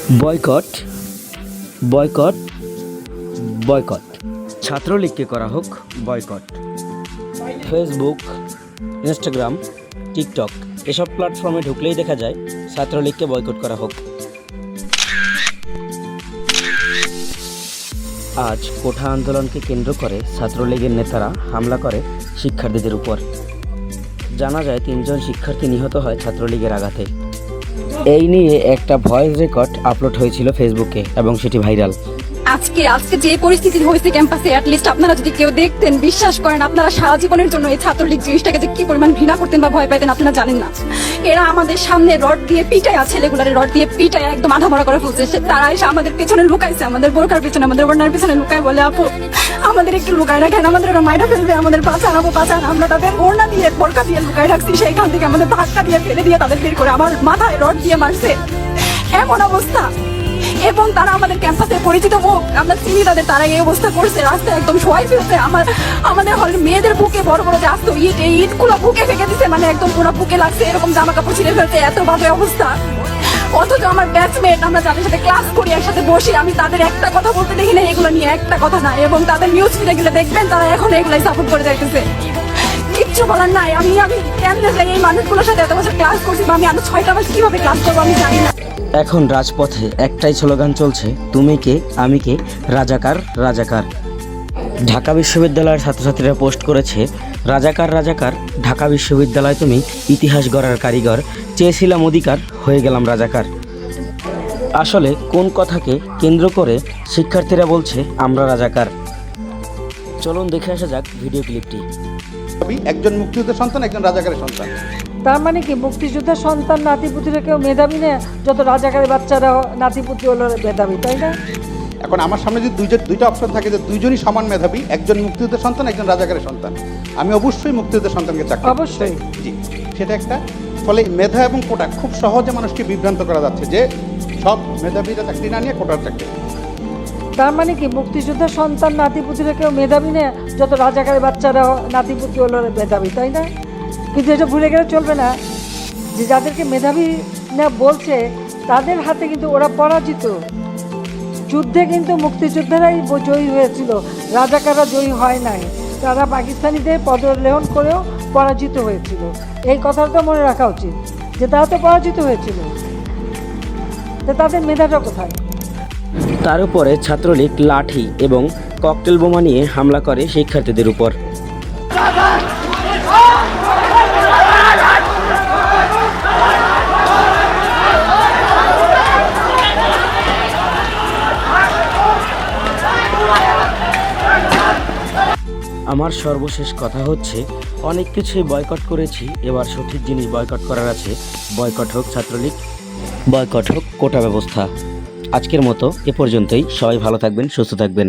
Boycott boycott boycott ছাত্রলীগকে করা হোক boycott. Facebook, Instagram, TikTok এসব প্ল্যাটফর্মে ঢুকলেই দেখা যায় ছাত্রলীগকে বয়কট করা হোক। আজ কোঠা আন্দোলনকে কেন্দ্র করে ছাত্রলীগের নেতারা হামলা করে শিক্ষার্থীদের উপর। জানা যায় 3 জন শিক্ষার্থী নিহত হয় ছাত্রলীগের আঘাতে। এই নিয়ে একটা ভয়েস রেকর্ড আপলোড হয়েছিল ফেসবুকে এবং সেটি ভাইরাল। আজকে যে পরিস্থিতি হয়েছে ক্যাম্পাসে, অ্যাটলিস্ট আপনারা যদি কেউ দেখতেন, বিশ্বাস করেন আপনারা সারা জীবনের জন্য এই ছাত্রলীগ জিনিসটাকে যে কি পরিমাণ ঘৃণা করতেন বা ভয় পাইতেন আপনারা জানেন না। এরা আমাদের সামনে রড দিয়ে পিটায়, ছেলেগুলারে রড দিয়ে পিটায় একদম আধা মরা করে ফেলছে। তারা এসে আমাদের পেছনে লুকাইছে, আমাদের বোরকার পেছনে, আমাদের ওড়নার পেছনে লুকায় বলে, আপু আমাদের একটু লুকায় রাখেন, আমাদের ওরা মাইরা ফেলবে, আমাদের বাঁচান আপু বাঁচান। আমরা তাদের ওড়না দিয়ে বোরকা দিয়ে লুকায় রাখছি, সেইখান থেকে আমাদের ধাক্কা দিয়ে ফেলে দিয়ে তাদের বের করে আমার মাথায় রড দিয়ে মারছে, এমন অবস্থা। এবং তারা আমাদের ক্যাম্পাসে পরিচিত মুখ, আমরা চিনি তাদের, তারা এই অবস্থা করছে, রাস্তায় একদম শোয়াই ফেলছে। আমাদের হলে মেয়েদের বুকে বড় বড় যে আসতো ইট, এই ইটগুলো বুকে ফেঁকে দিচ্ছে, মানে একদম পুরো বুকে লাগছে, এরকম জামা কাপড় ছিঁড়ে ফেলছে, এত বাজে অবস্থা। অথচ আমার ব্যাচমেট, আমরা যাদের সাথে ক্লাস করি, একসাথে বসি, আমি তাদের একটা কথা বলতে দেখি না, এগুলো নিয়ে একটা কথা না। এবং তাদের নিউজ ফিডে গেলে দেখবেন তারা এখন এগুলাই সাপোর্ট করে যাইতেছে, কিচ্ছু বলার নাই। আমি কেন এই মানুষগুলোর সাথে এত বছর ক্লাস করছি, বা আমি আরো 6টা মাস কিভাবে ক্লাস করবো আমি জানি না। এখন রাজপথে একটাই স্লোগান চলছে, তুমি কে আমি কে, রাজাকার রাজাকার। ঢাকা বিশ্ববিদ্যালয়ের ছাত্রছাত্রীরা পোস্ট করেছে, রাজাকার রাজাকার, ঢাকা বিশ্ববিদ্যালয় তুমি ইতিহাস গড়ার কারিগর, চেয়েছিলাম অধিকার, হয়ে গেলাম রাজাকার। আসলে কোন কথাকে কেন্দ্র করে শিক্ষার্থীরা বলছে আমরা রাজাকার? চলুন দেখে আসা যাক ভিডিও ক্লিপটি। একজন মুক্তিযুদ্ধের সন্তান, একজন রাজাকারের সন্তান। তার মানে কি মুক্তিযোদ্ধার সন্তান নাতিপুতিরা কেউ মেধাবী না, যত রাজাকারের বাচ্চারা নাতিপুতি হলো মেধাবী, তাই না? এখন আমার সামনে যদি দুইটা অপশন থাকে যে দুইজনই সমান মেধাবী, একজন মুক্তিযুদ্ধের সন্তান, একজন রাজাকারের সন্তান, আমি অবশ্যই মুক্তিযুদ্ধের সন্তানকে চাকরি, অবশ্যই জি সেটা একটা। ফলে মেধা এবং কোটা খুব সহজে মানুষকে বিভ্রান্ত করা যাচ্ছে যে সব মেধাবীরা চাকরি না নিয়ে কোটার চাকরি। তার মানে কি মুক্তিযোদ্ধার সন্তান নাতিপুতিরা কেউ মেধাবী না, যত রাজাকারের বাচ্চারা নাতিপুতি হলো মেধাবী, তাই না? কিন্তু এটা ভুলে গেলে চলবে না যে যাদেরকে মেধাবী না বলছে তাদের হাতে কিন্তু ওরা পরাজিত। যুদ্ধে কিন্তু মুক্তিযোদ্ধারাই জয়ী হয়েছিল, রাজাকাররা জয়ী হয় নাই। তারা পাকিস্তানিদের পদলেহন করেও পরাজিত হয়েছিল। এই কথাটা মনে রাখা উচিত যে তারা তো পরাজিত হয়েছিল, তো তাদের মেধাটা কোথায়? তার উপরে ছাত্রলীগ লাঠি এবং ককটেল বোমা নিয়ে হামলা করে শিক্ষার্থীদের উপর। আমার সর্বশেষ কথা হচ্ছে, অনেক কিছুই বয়কট করেছি, এবার সঠিক জিনিস বয়কট করার আছে। বয়কট হোক ছাত্রলীগ, বয়কট হোক কোটা ব্যবস্থা। আজকের মতো এ পর্যন্তই। সবাই ভালো থাকবেন, সুস্থ থাকবেন।